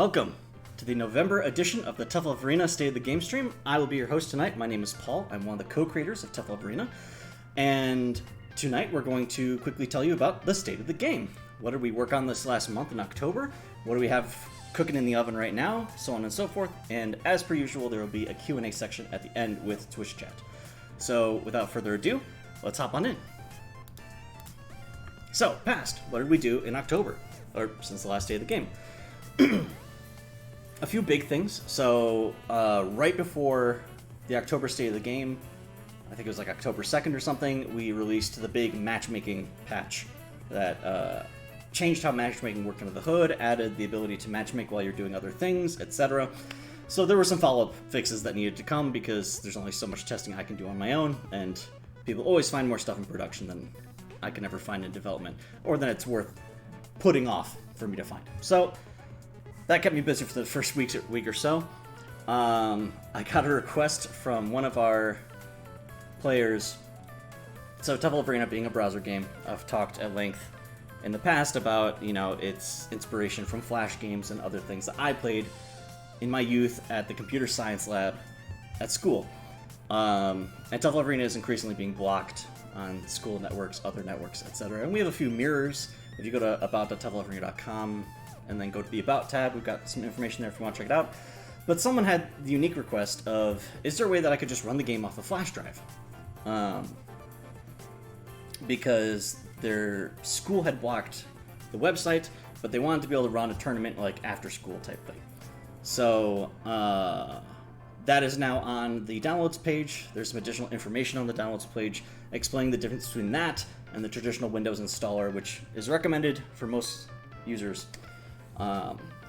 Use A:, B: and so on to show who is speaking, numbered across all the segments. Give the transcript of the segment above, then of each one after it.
A: Welcome to the November edition of the Tough Love Arena State of the Game stream. I will be your host tonight. My name is Paul. I'm one of the co-creators of Tough Love Arena. And tonight we're going to quickly tell you about the state of the game. What did we work on this last month in October? What do we have cooking in the oven right now? So on and so forth. And as per usual, there will be a Q&A section at the end with Twitch chat. So without further ado, let's hop on in. So, past, what did we do in October? Or since the last day of the game? A few big things. So, right before the October state of the game, I think it was like October 2nd or something, we released the big matchmaking patch that changed how matchmaking worked under the hood, added the ability to matchmake while you're doing other things, etc. So there were some follow-up fixes that needed to come because there's only so much testing I can do on my own, and people always find more stuff in production than I can ever find in development, or than it's worth putting off for me to find. So that kept me busy for the first week or so. I got a request from one of our players. So Tough Love Arena being a browser game, I've talked at length in the past about, you know, its inspiration from Flash games and other things that I played in my youth at the computer science lab at school. And Tough Love Arena is increasingly being blocked on school networks, other networks, etc. And we have a few mirrors. If you go to about.toughlovearena.com and then go to the About tab, we've got some information there if you want to check it out. But someone had the unique request of, is there a way that I could just run the game off a flash drive? Because their school had blocked the website, but they wanted to be able to run a tournament like after school type thing. So that is now on the downloads page. There's some additional information on the downloads page explaining the difference between that and the traditional Windows installer, which is recommended for most users.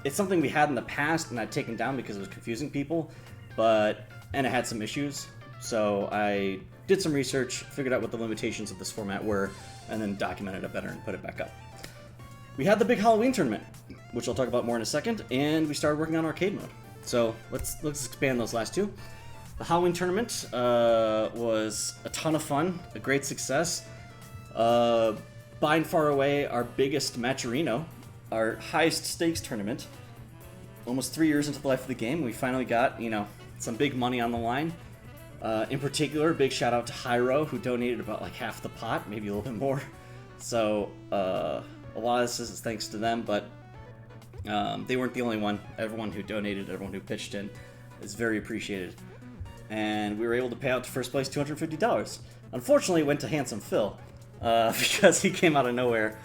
A: It's something we had in the past and I'd taken down because it was confusing people, and it had some issues. So I did some research, figured out what the limitations of this format were, and then documented it better and put it back up. We had the big Halloween tournament, which I'll talk about more in a second, and we started working on arcade mode. So let's expand those last two. The Halloween tournament was a ton of fun, a great success. By and far away, our biggest Matcherino, our highest stakes tournament. Almost 3 years into the life of the game, we finally got, you know, some big money on the line. In particular, big shout out to Hyro, who donated about like half the pot, maybe a little bit more. So a lot of this is thanks to them, but they weren't the only one. Everyone who donated, everyone who pitched in is very appreciated. And we were able to pay out to first place $250. Unfortunately, it went to Handsome Phil because he came out of nowhere.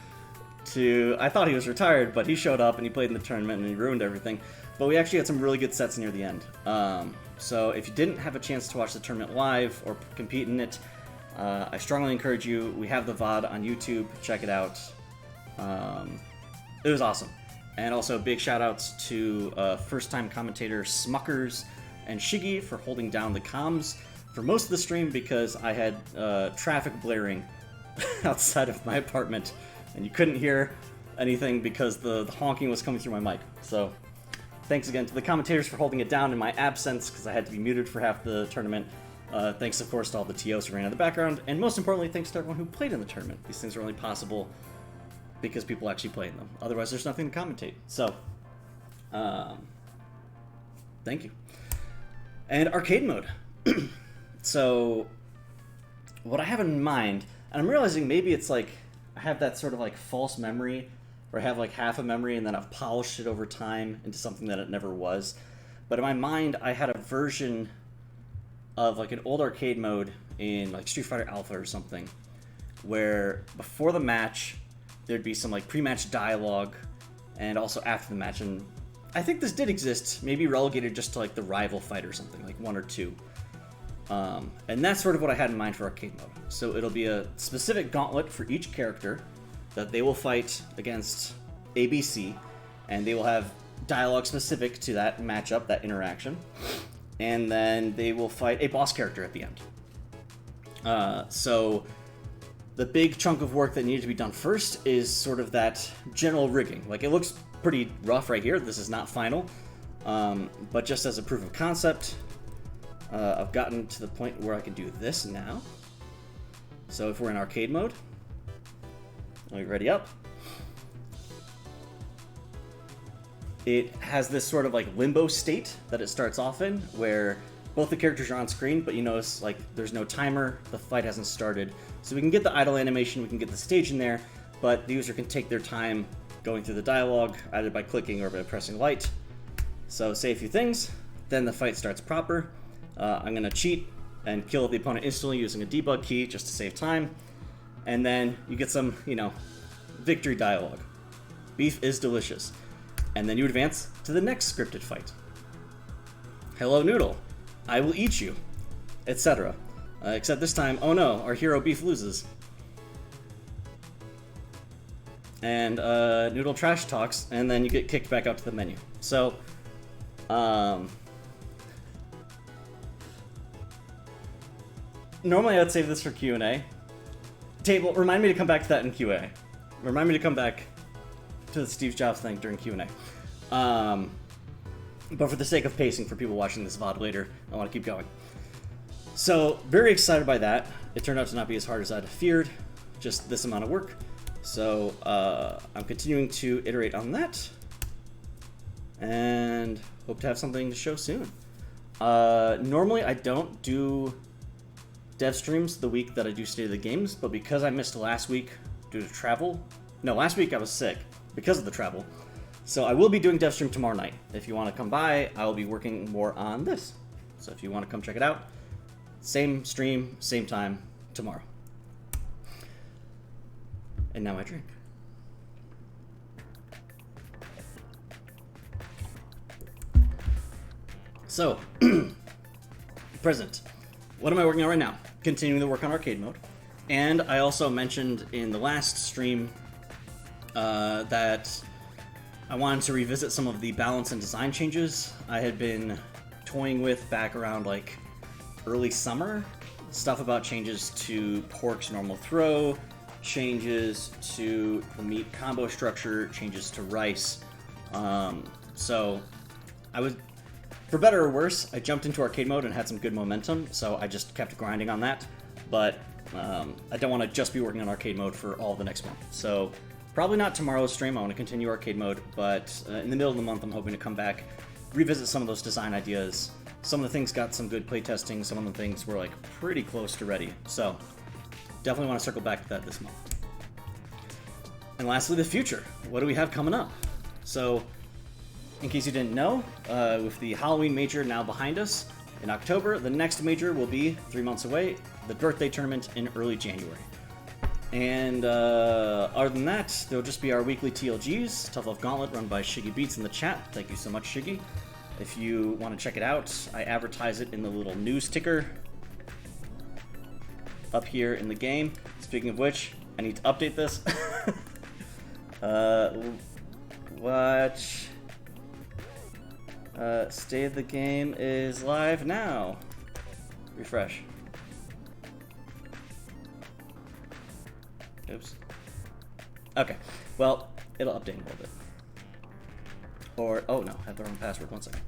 A: I thought he was retired, but he showed up and he played in the tournament and he ruined everything. But we actually had some really good sets near the end. So if you didn't have a chance to watch the tournament live or compete in it, I strongly encourage you. We have the VOD on YouTube. Check it out. It was awesome. And also big shout outs to first-time commentators Smuckers and Shiggy for holding down the comms for most of the stream because I had traffic blaring outside of my apartment and you couldn't hear anything because the honking was coming through my mic. So thanks again to the commentators for holding it down in my absence because I had to be muted for half the tournament. Thanks, of course, to all the TOs who ran in the background. And most importantly, thanks to everyone who played in the tournament. These things are only possible because people actually play in them. Otherwise, there's nothing to commentate. So, thank you. And arcade mode. So, what I have in mind, and I'm realizing maybe it's like, I have that sort of like false memory, where I have like half a memory and then I've polished it over time into something that it never was. But in my mind, I had a version of like an old arcade mode in like Street Fighter Alpha or something, where before the match, there'd be some like pre-match dialogue, and also after the match. And I think this did exist, maybe relegated just to like the rival fight or something, like one or two. And that's sort of what I had in mind for arcade mode. So it'll be a specific gauntlet for each character that they will fight against ABC, and they will have dialogue specific to that matchup, that interaction. And then they will fight a boss character at the end. So the big chunk of work that needed to be done first is sort of that general rigging. Like, it looks pretty rough right here. This is not final. But just as a proof of concept, I've gotten to the point where I can do this now. So if we're in arcade mode, let me ready up. it has this sort of like limbo state that it starts off in, where both the characters are on screen, but you notice like there's no timer, the fight hasn't started. So we can get the idle animation, we can get the stage in there, but the user can take their time going through the dialogue, either by clicking or by pressing light. So say a few things, then the fight starts proper. I'm gonna cheat and kill the opponent instantly using a debug key just to save time. And then you get some, victory dialogue. Beef is delicious. And then you advance to the next scripted fight. Hello, Noodle. I will eat you. Etc. Except this time, oh no, our hero Beef loses. And Noodle trash talks, and then you get kicked back out to the menu. So, normally I'd save this for Q&A. Table, remind me to come back to that in Q&A. Remind me to come back to the Steve Jobs thing during Q&A. But for the sake of pacing for people watching this VOD later, I want to keep going. So, very excited by that. It turned out to not be as hard as I'd feared, just this amount of work. So, I'm continuing to iterate on that, and hope to have something to show soon. Normally I don't do dev streams the week that I do State of the Games, but because I missed last week due to travel, no, last week I was sick because of the travel, so I will be doing dev stream tomorrow night. If you want to come by, I will be working more on this. So if you want to come check it out, same stream, same time, tomorrow. And now I drink. So, present. What am I working on right now? Continuing the work on arcade mode. And I also mentioned in the last stream that I wanted to revisit some of the balance and design changes I had been toying with back around like early summer. Stuff about changes to Pork's normal throw, changes to the meat combo structure, changes to rice. So I was, for better or worse, I jumped into arcade mode and had some good momentum, so I just kept grinding on that. But I don't want to just be working on arcade mode for all the next month. So probably not tomorrow's stream, I want to continue arcade mode, but in the middle of the month I'm hoping to come back, revisit some of those design ideas. Some of the things got some good playtesting, some of the things were like pretty close to ready. So definitely want to circle back to that this month. And lastly, the future. What do we have coming up? So, in case you didn't know, with the Halloween major now behind us, in October, the next major will be 3 months away, the birthday tournament in early January. And other than that, there'll just be our weekly TLGs, Tough Love Gauntlet, run by Shiggy Beats in the chat. Thank you so much, Shiggy. If you want to check it out, I advertise it in the little news ticker up here in the game. Speaking of which, I need to update this. Watch. State of the Game is live now. Refresh. Oops. Okay. Well, it'll update in a little bit. Or, oh no, I have the wrong password. 1 second.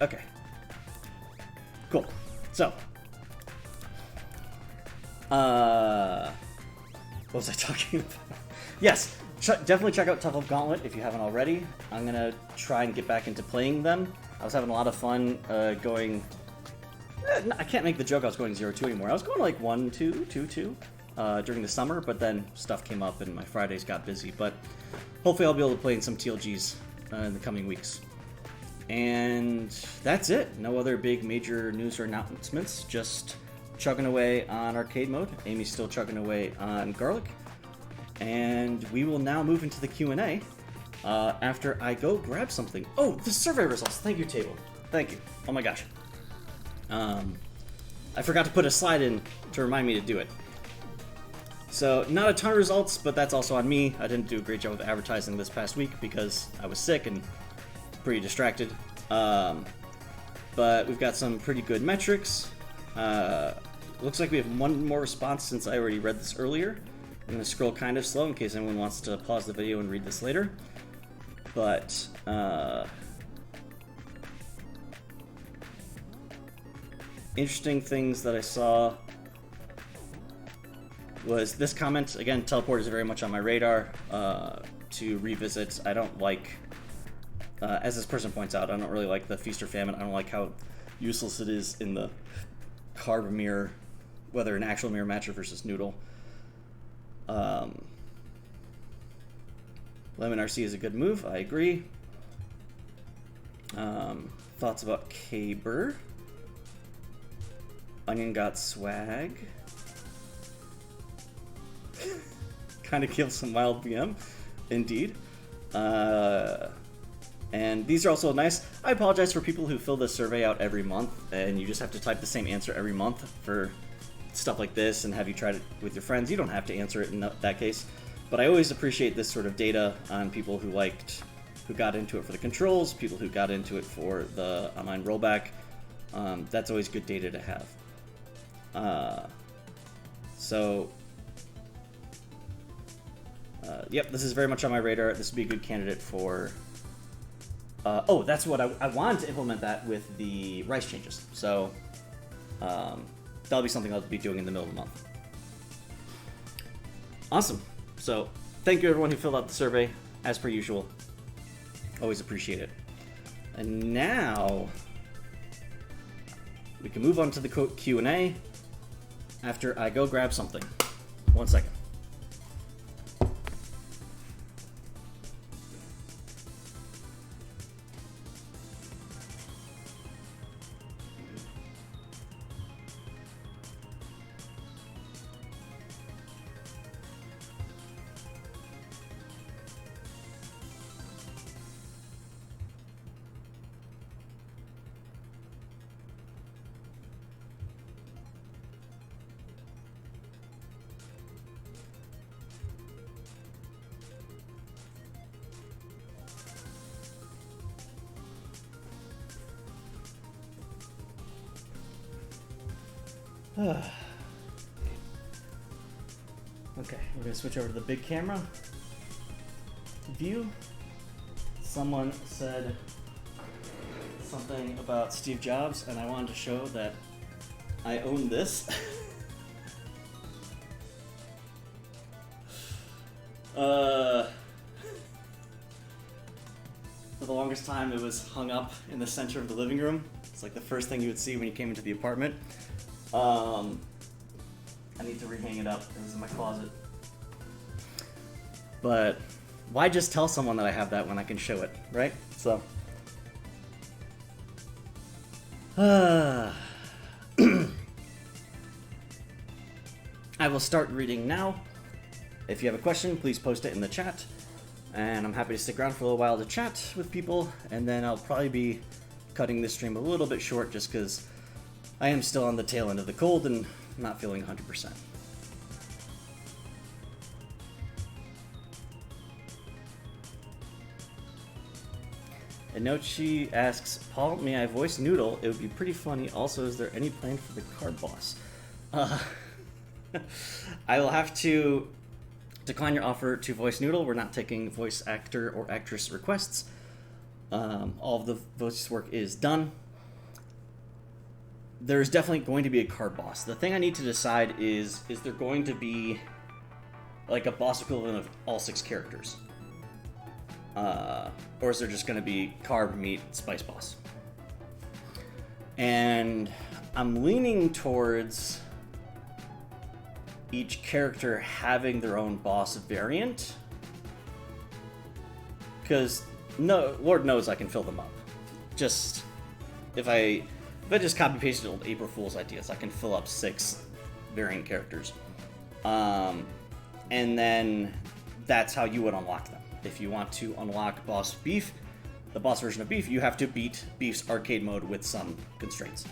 A: Okay. Cool. So, what was I talking about? Yes, definitely check out Tough Love Gauntlet if you haven't already. I'm gonna try and get back into playing them. I was having a lot of fun going. I can't make the joke I was going 0-2 anymore. I was going like 1-2, 2-2 during the summer, but then stuff came up and my Fridays got busy. But hopefully I'll be able to play in some TLGs in the coming weeks. And that's it. No other big major news or announcements. Just chugging away on arcade mode. Amy's still chugging away on Garlic. And we will now move into the Q&A after I go grab something. Oh, the survey results. Thank you, Table. Thank you. Oh my gosh. I forgot to put a slide in to remind me to do it. So, not a ton of results, but that's also on me. I didn't do a great job of advertising this past week because I was sick and pretty distracted. But we've got some pretty good metrics. Looks like we have one more response since I already read this earlier. I'm going to scroll kind of slow in case anyone wants to pause the video and read this later. But, interesting things that I saw was this comment. Again, teleport is very much on my radar to revisit. I don't like, as this person points out, I don't really like the feast or famine. I don't like how useless it is in the carb mirror, whether an actual mirror matcher versus Noodle. Lemon RC is a good move, I agree. Thoughts about Caber? Onion got swag. Kind of kills some wild BM, indeed. And these are also nice. I apologize for people who fill this survey out every month and you just have to type the same answer every month for stuff like this and have you tried it with your friends. You don't have to answer it in that case. But I always appreciate this sort of data on people who got into it for the controls, people who got into it for the online rollback. That's always good data to have. Yep, this is very much on my radar. This would be a good candidate for... oh, that's what I wanted to implement that with the rice changes. So that'll be something I'll be doing in the middle of the month. Awesome. So thank you everyone who filled out the survey, as per usual. Always appreciate it. And now we can move on to the Q&A after I go grab something. 1 second. Okay, we're gonna switch over to the big camera view. Someone said something about Steve Jobs, and I wanted to show that I own this. For the longest time, it was hung up in the center of the living room. It's like the first thing you would see when you came into the apartment. I need to rehang it up. It was in my closet. But why just tell someone that I have that when I can show it, right? So. I will start reading now. If you have a question, please post it in the chat. And I'm happy to stick around for a little while to chat with people. And then I'll probably be cutting this stream a little bit short just because I am still on the tail end of the cold and not feeling 100%. Inochi asks, Paul, may I voice Noodle? It would be pretty funny. Also, is there any plan for the card boss? I will have to decline your offer to voice Noodle. We're not taking voice actor or actress requests. All of the voice work is done. There's definitely going to be a card boss. The thing I need to decide is there going to be like a boss equivalent of all 6 characters? Or is there just going to be carb, meat, spice boss? And I'm leaning towards each character having their own boss variant. Because no, Lord knows I can fill them up. Just if I just copy pasted old April Fool's ideas, I can fill up 6 variant characters. And then that's how you would unlock them. If you want to unlock Boss Beef, the boss version of Beef, you have to beat Beef's arcade mode with some constraints.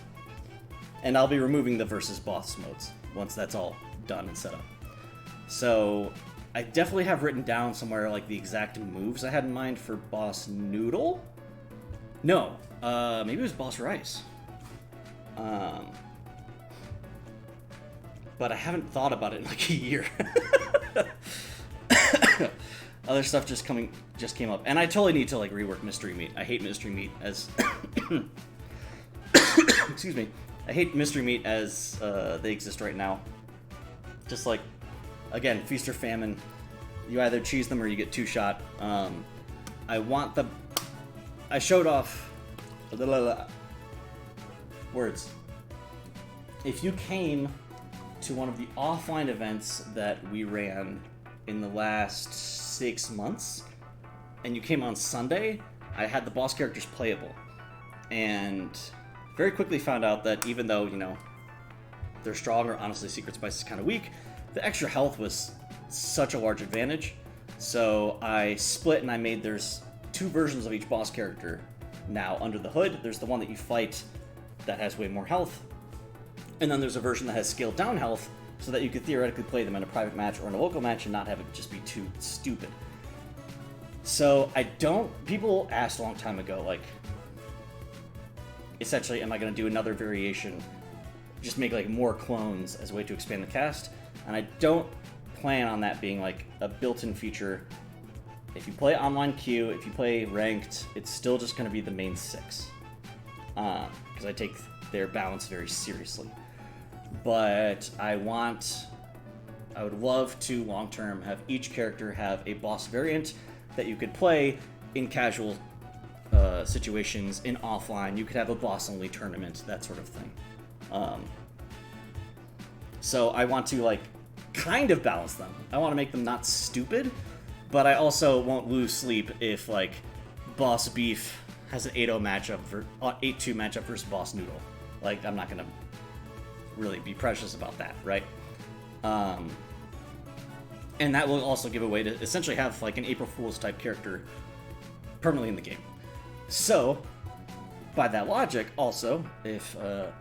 A: And I'll be removing the versus boss modes once that's all done and set up. So I definitely have written down somewhere like the exact moves I had in mind for Boss Noodle. No, maybe it was Boss Rice. But I haven't thought about it in like a year. Other stuff just came up, and I totally need to like rework Mystery Meat. I hate Mystery Meat as excuse me. I hate Mystery Meat as they exist right now. Just like again, feast or famine. You either cheese them or you get two-shot. I want the... I showed off... Words. If you came to one of the offline events that we ran in the last 6 months, and you came on Sunday, I had the boss characters playable. And very quickly found out that even though, you know, they're strong, or honestly Secret Spice is kind of weak, the extra health was such a large advantage. So I split and I made, there's 2 versions of each boss character now under the hood. There's the one that you fight that has way more health, and then there's a version that has scaled down health so that you could theoretically play them in a private match or in a local match and not have it just be too stupid. So people asked a long time ago, like, essentially, am I going to do another variation, just make like more clones as a way to expand the cast? And I don't plan on that being like a built-in feature. If you play online queue, if you play ranked, it's still just going to be the main 6. Because I take their balance very seriously. But I would love to long-term have each character have a boss variant that you could play in casual situations, in offline. You could have a boss-only tournament, that sort of thing. So I want to, like, kind of balance them. I want to make them not stupid, but I also won't lose sleep if, like, Boss Beef has an 8-0 matchup, 8-2 matchup versus Boss Noodle. Like, I'm not going to really be precious about that, right? And that will also give a way to essentially have, like, an April Fool's type character permanently in the game. So, by that logic, also, if the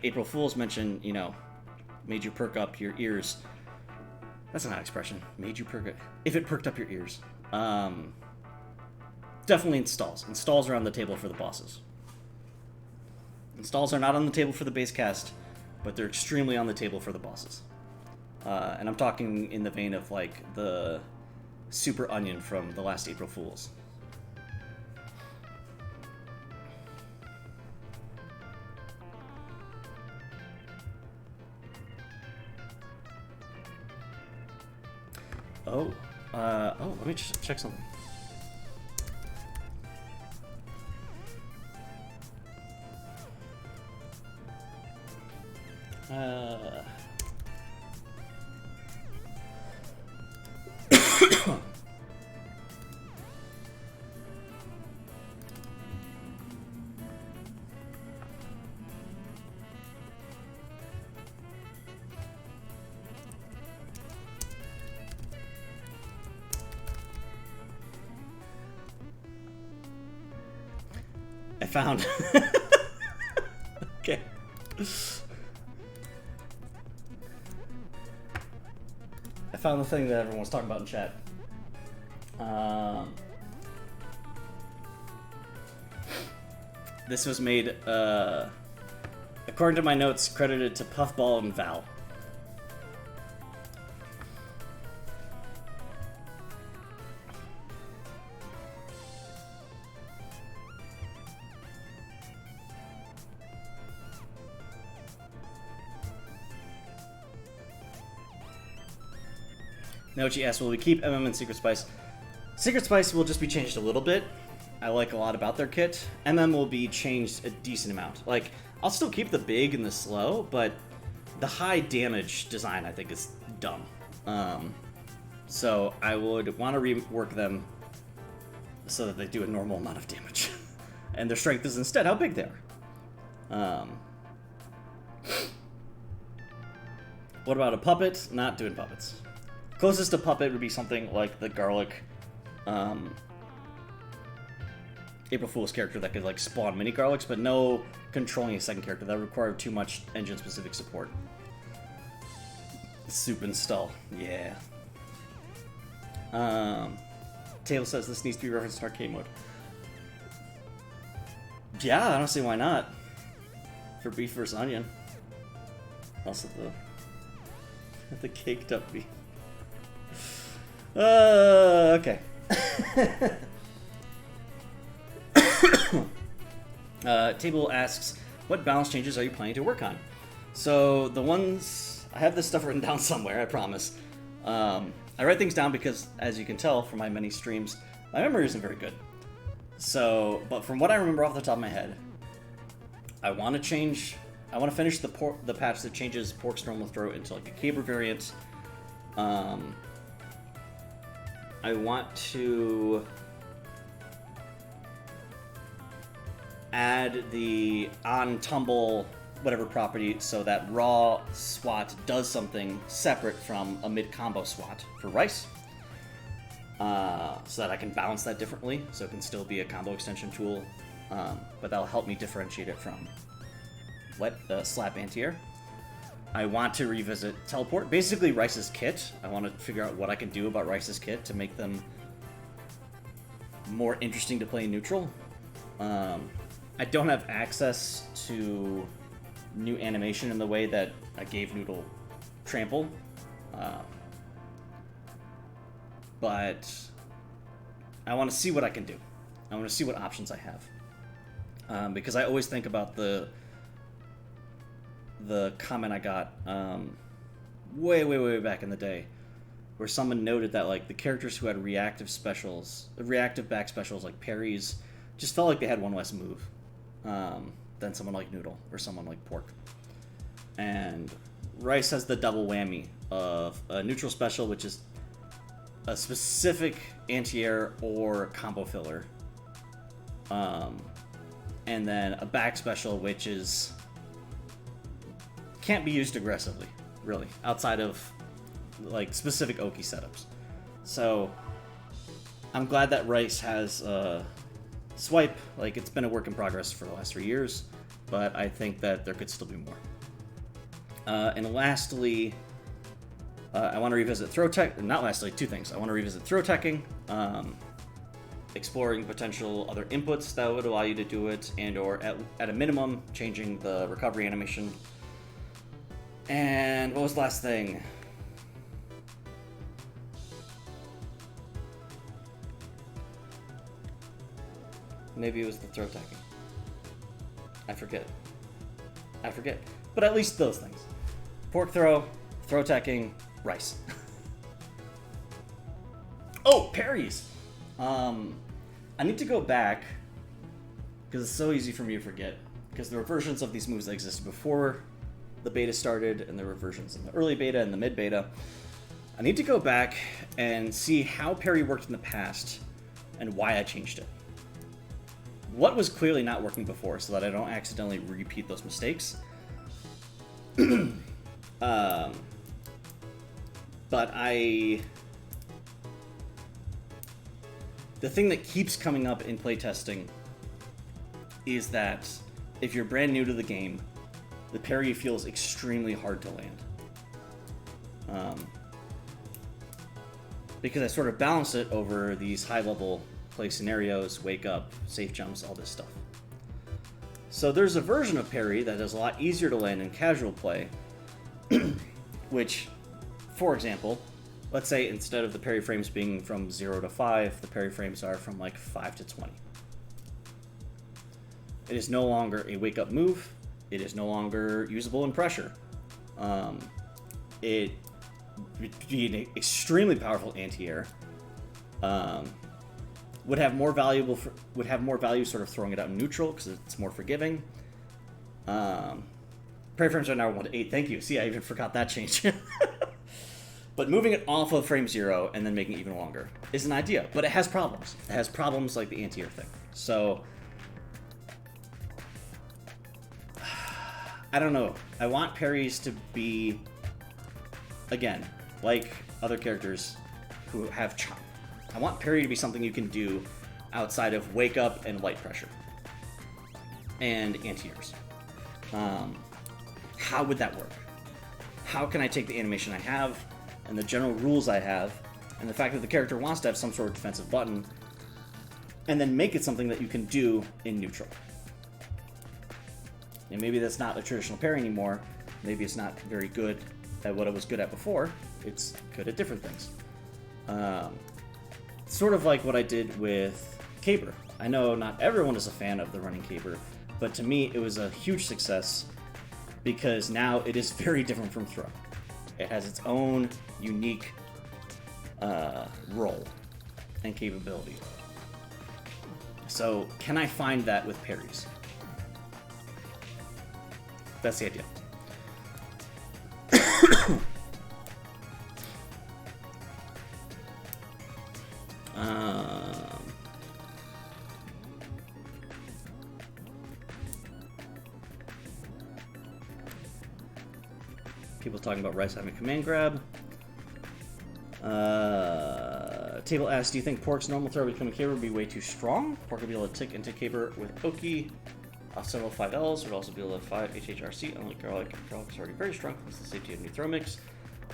A: April Fools mention, you know, made you perk up your ears. That's not an expression. Made you perk up. If it perked up your ears. Definitely installs. Installs are on the table for the bosses. Installs are not on the table for the base cast, but they're extremely on the table for the bosses. And I'm talking in the vein of, like, the Super Onion from the last April Fools. Let me just check something. I found. Okay. I found the thing that everyone was talking about in chat. This was made, according to my notes, credited to Puffball and Val. Nochi asks, will we keep MM and Secret Spice? Secret Spice will just be changed a little bit. I like a lot about their kit. MM will be changed a decent amount. Like, I'll still keep the big and the slow, but the high damage design I think is dumb. So I would want to rework them so that they do a normal amount of damage. And their strength is instead how big they are. What about a puppet? Not doing puppets. Closest to puppet would be something like the Garlic April Fool's character that could like spawn mini Garlics, but no controlling a second character. That would require too much engine-specific support. Soup install, yeah. Taylor says this needs to be referenced in arcade mode. Yeah, I don't see why not. For beef versus onion. Also the caked up beef. Okay. Table asks, what balance changes are you planning to work on? So the ones I have this stuff written down somewhere, I promise. I write things down because, as you can tell from my many streams, my memory isn't very good. So, but from what I remember off the top of my head, I want to finish the patch that changes Pork's normal throw into like a caber variant. I want to add the on tumble whatever property so that raw SWAT does something separate from a mid combo SWAT for Rice, so that I can balance that differently, so it can still be a combo extension tool, but that'll help me differentiate it from slap anti-air. I want to revisit teleport, basically Rice's kit. I want to figure out what I can do about Rice's kit to make them more interesting to play neutral. I don't have access to new animation in the way that I gave Noodle Trample, but I want to see what I can do. I want to see what options I have, because I always think about the comment I got way back in the day, where someone noted that like the characters who had reactive back specials like parries, just felt like they had one less move than someone like Noodle or someone like Pork. And Rice has the double whammy of a neutral special, which is a specific anti-air or combo filler, and then a back special which can't be used aggressively, really, outside of like specific Oki setups. So I'm glad that Rice has swipe. Like, it's been a work in progress for the last 3 years, but I think that there could still be more. And lastly, I want to revisit throw tech. Not lastly, two things. I want to revisit throw teching, exploring potential other inputs that would allow you to do it, and or at a minimum, changing the recovery animation. And what was the last thing? Maybe it was the throw teching. I forget. But at least those things. Pork throw teching, Rice. Oh, parries! I need to go back, because it's so easy for me to forget, because there were versions of these moves that existed before the beta started, and there were versions in the early beta and the mid beta. I need to go back and see how parry worked in the past, and why I changed it. What was clearly not working before, so that I don't accidentally repeat those mistakes. But the thing that keeps coming up in playtesting is that if you're brand new to the game, the parry feels extremely hard to land. Because I sort of balance it over these high-level play scenarios, wake up, safe jumps, all this stuff. So there's a version of parry that is a lot easier to land in casual play, which, for example, let's say instead of the parry frames being from 0 to 5, the parry frames are from like 5 to 20. It is no longer a wake-up move. It is no longer usable in pressure. It would be an extremely powerful anti-air. Would have more value sort of throwing it out in neutral because it's more forgiving. Parry frames are now 1 to 8. Thank you. See, I even forgot that change. But moving it off of frame 0 and then making it even longer is an idea, but it has problems. It has problems like the anti-air thing. So I don't know. I want parries to be, again, like other characters who have chop. I want parry to be something you can do outside of wake up and light pressure and anti-airs. How would that work? How can I take the animation I have and the general rules I have and the fact that the character wants to have some sort of defensive button and then make it something that you can do in neutral? And maybe that's not a traditional parry anymore. Maybe it's not very good at what it was good at before. It's good at different things. Sort of like what I did with Caber. I know not everyone is a fan of the running Caber, but to me it was a huge success because now it is very different from throw. It has its own unique role and capability. So, can I find that with parries? That's the idea. People talking about Rice having a command grab. Table asks, do you think Pork's normal throw becoming Caber would be way too strong? Pork would be able to tick into Caber with Oki off several 5Ls, would also be able to 5 HHRC, unlike Garlic. Garlic is already very strong, plus the safety of new throw mix.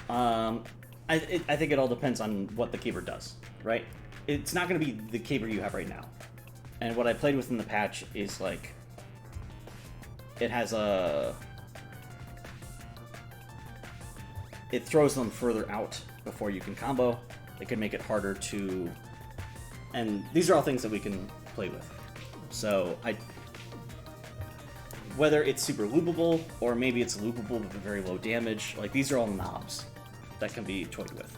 A: I think it all depends on what the Caber does, right? It's not going to be the Caber you have right now. And what I played with in the patch is like, it has it throws them further out before you can combo. It could make it harder to, and these are all things that we can play with. So whether it's super loopable or maybe it's loopable with a very low damage, like these are all knobs that can be toyed with.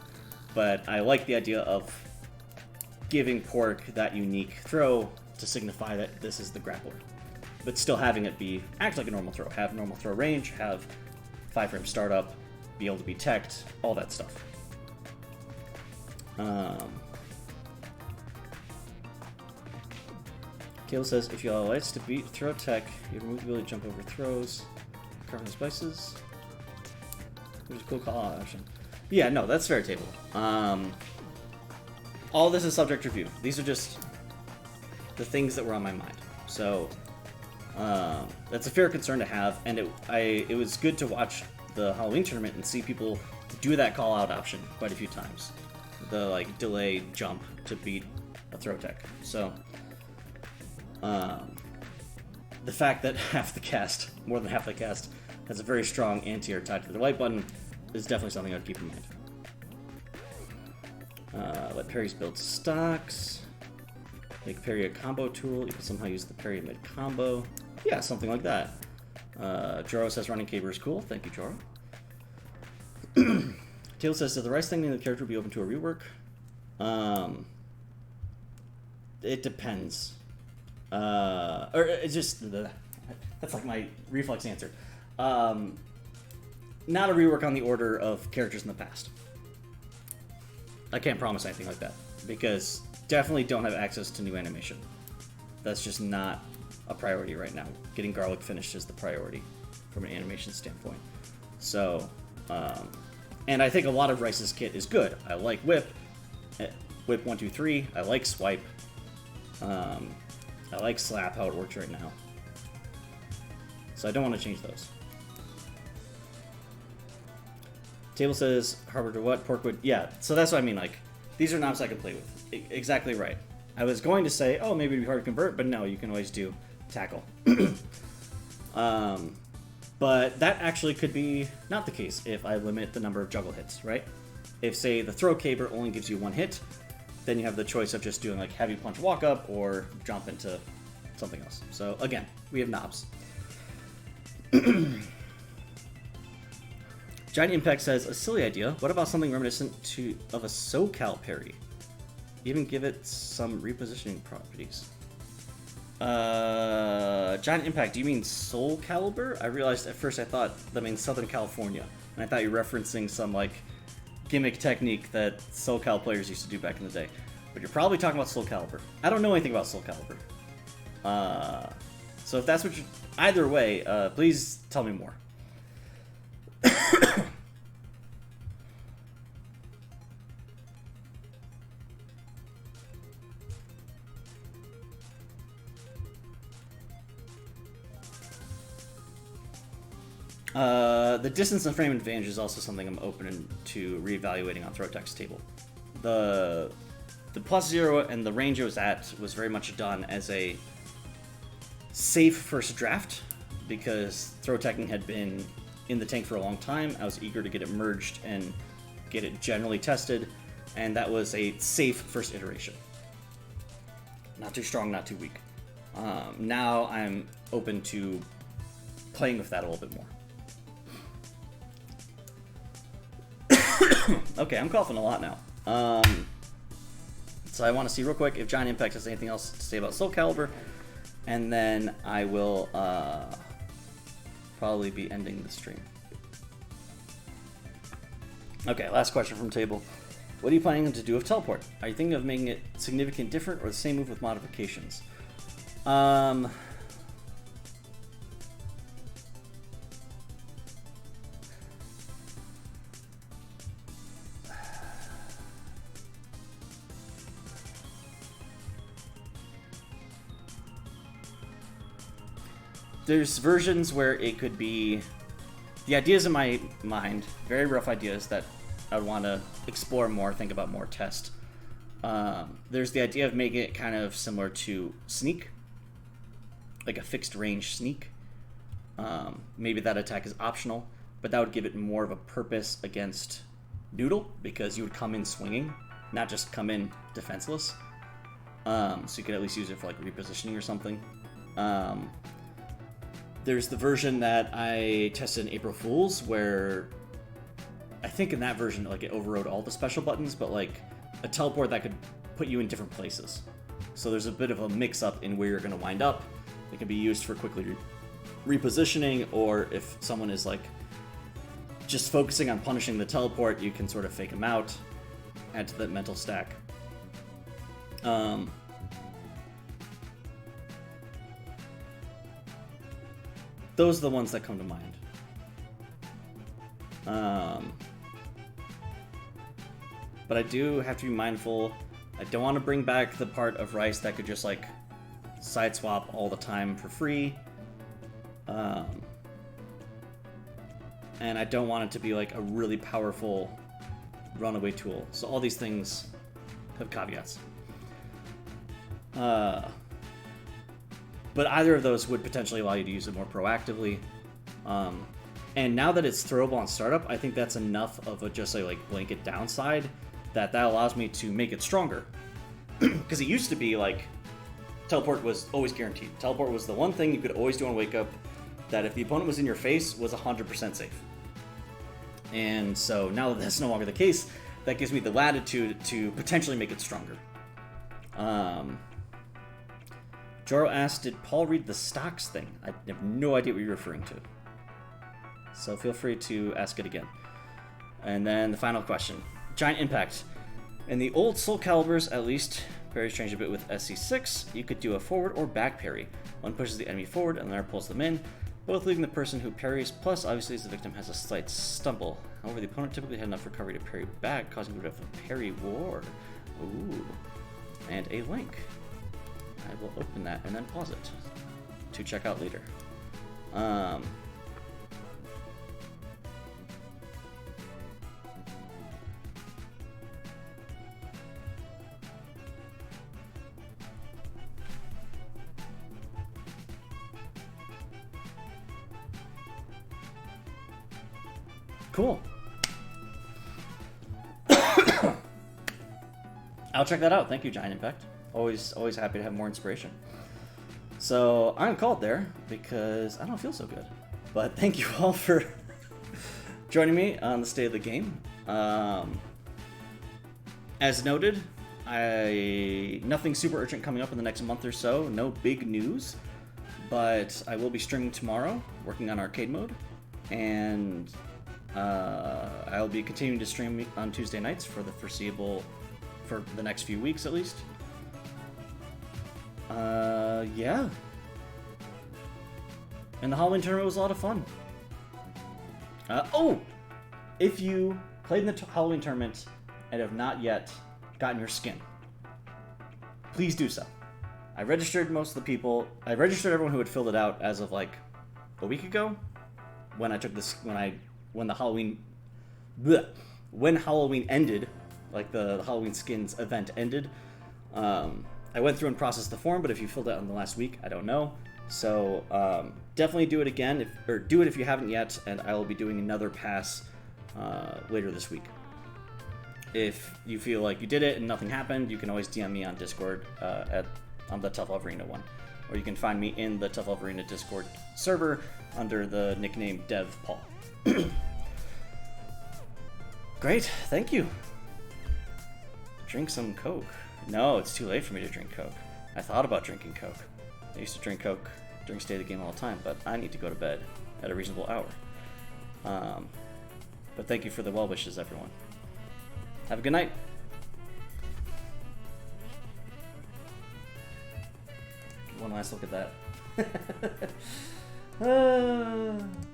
A: But I like the idea of giving Pork that unique throw to signify that this is the grappler, but still having it act like a normal throw, have normal throw range, have 5-frame startup, be able to be teched, all that stuff. Kale says, if you allow lights to beat throw tech, you remove the ability to jump over throws, cover the spices. There's a cool call out option. Yeah, no, that's fair, Table. All this is subject to review. These are just the things that were on my mind. So, that's a fair concern to have, and it was good to watch the Halloween tournament and see people do that call out option quite a few times. The like delay jump to beat a throw tech. So the fact that more than half the cast, has a very strong anti-air tied to the right button is definitely something I'd keep in mind. Let parries build stocks. Make parry a combo tool. You can somehow use the parry mid combo. Yeah, something like that. Joro says running Caber is cool. Thank you, Joro. Tail says, does the Rice thing mean the character will be open to a rework? It depends. Or it's just that's like my reflex answer. Not a rework on the order of characters in the past. I can't promise anything like that because definitely don't have access to new animation. That's just not a priority right now. Getting Garlic finished is the priority from an animation standpoint. So, and I think a lot of Rice's kit is good. I like Whip 1, 2, 3. I like Swipe. I like Slap, how it works right now. So I don't want to change those. Table says, Harbinger what? Porkwood? Yeah, so that's what I mean, like, these are knobs I can play with. Exactly right. I was going to say, oh, maybe it'd be hard to convert, but no, you can always do tackle. But that actually could be not the case if I limit the number of juggle hits, right? If, say, the throw caber only gives you one hit, then you have the choice of just doing, like, heavy punch walk up or jump into something else. So, again, we have knobs. Giant Impact says, a silly idea. What about something reminiscent of a SoCal parry? Even give it some repositioning properties. Giant Impact, do you mean Soul Calibur? I realized at first I thought that means Southern California. And I thought you were referencing some, like, gimmick technique that Soul Cal players used to do back in the day. But you're probably talking about Soul Calibur. I don't know anything about Soul Calibur. So if that's what you... Either way, please tell me more. The distance and frame advantage is also something I'm open to reevaluating on Throwtech's table. The +0 and the range it was at was very much done as a safe first draft because Throwteching had been in the tank for a long time. I was eager to get it merged and get it generally tested, and that was a safe first iteration. Not too strong, not too weak. Now I'm open to playing with that a little bit more. Okay, I'm coughing a lot now. So I want to see real quick if Giant Impact has anything else to say about Soul Calibur, and then I will probably be ending the stream. Okay, last question from table. What are you planning to do with Teleport? Are you thinking of making it significantly different or the same move with modifications? There's versions where it could be... The ideas in my mind, very rough ideas that I would want to explore more, think about more, test. There's the idea of making it kind of similar to Sneak. Like a fixed range Sneak. Maybe that attack is optional, but that would give it more of a purpose against Noodle, because you would come in swinging, not just come in defenseless. So you could at least use it for like repositioning or something. There's the version that I tested in April Fool's, where I think in that version, like, it overrode all the special buttons, but like a teleport that could put you in different places. So there's a bit of a mix-up in where you're going to wind up. It can be used for quickly repositioning, or if someone is like just focusing on punishing the teleport, you can sort of fake them out, add to that mental stack. Those are the ones that come to mind. But I do have to be mindful. I don't want to bring back the part of Rice that could just like side swap all the time for free. And I don't want it to be like a really powerful runaway tool. So all these things have caveats. But either of those would potentially allow you to use it more proactively. And now that it's throwable on startup, I think that's enough of a just a like blanket downside that allows me to make it stronger. Because it used to be like teleport was always guaranteed. Teleport was the one thing you could always do on Wake Up that if the opponent was in your face was 100% safe. And so now that that's no longer the case, that gives me the latitude to potentially make it stronger. Joro asked, did Paul read the stocks thing? I have no idea what you're referring to. So feel free to ask it again. And then the final question. Giant Impact. In the old Soul Caliburs, at least, parries changed a bit with SC6. You could do a forward or back parry. One pushes the enemy forward and the other pulls them in, both leaving the person who parries, plus obviously as the victim has a slight stumble. However, the opponent typically had enough recovery to parry back, causing a bit of a parry war. Ooh. And a link. I will open that and then pause it to check out later. Cool. I'll check that out. Thank you, Giant Impact. Always happy to have more inspiration. So I'm gonna call it there because I don't feel so good. But thank you all for joining me on the State of the Game. As noted, nothing super urgent coming up in the next month or so. No big news, but I will be streaming tomorrow, working on arcade mode, and I'll be continuing to stream on Tuesday nights for the foreseeable, for the next few weeks at least. Yeah. And the Halloween tournament was a lot of fun. If you played in the Halloween tournament and have not yet gotten your skin, please do so. I registered most of the people. I registered everyone who had filled it out as of like a week ago, when I took this, when Halloween ended, like the Halloween skins event ended. I went through and processed the form, but if you filled it out in the last week, I don't know. So definitely do it again, do it if you haven't yet, and I will be doing another pass later this week. If you feel like you did it and nothing happened, you can always DM me on Discord on the Tough Love Arena one, or you can find me in the Tough Love Arena Discord server under the nickname DevPaul. Great, thank you. Drink some Coke. No, it's too late for me to drink Coke. I thought about drinking Coke. I used to drink Coke during State of the Game all the time, but I need to go to bed at a reasonable hour. But thank you for the well wishes, everyone. Have a good night. One last look at that.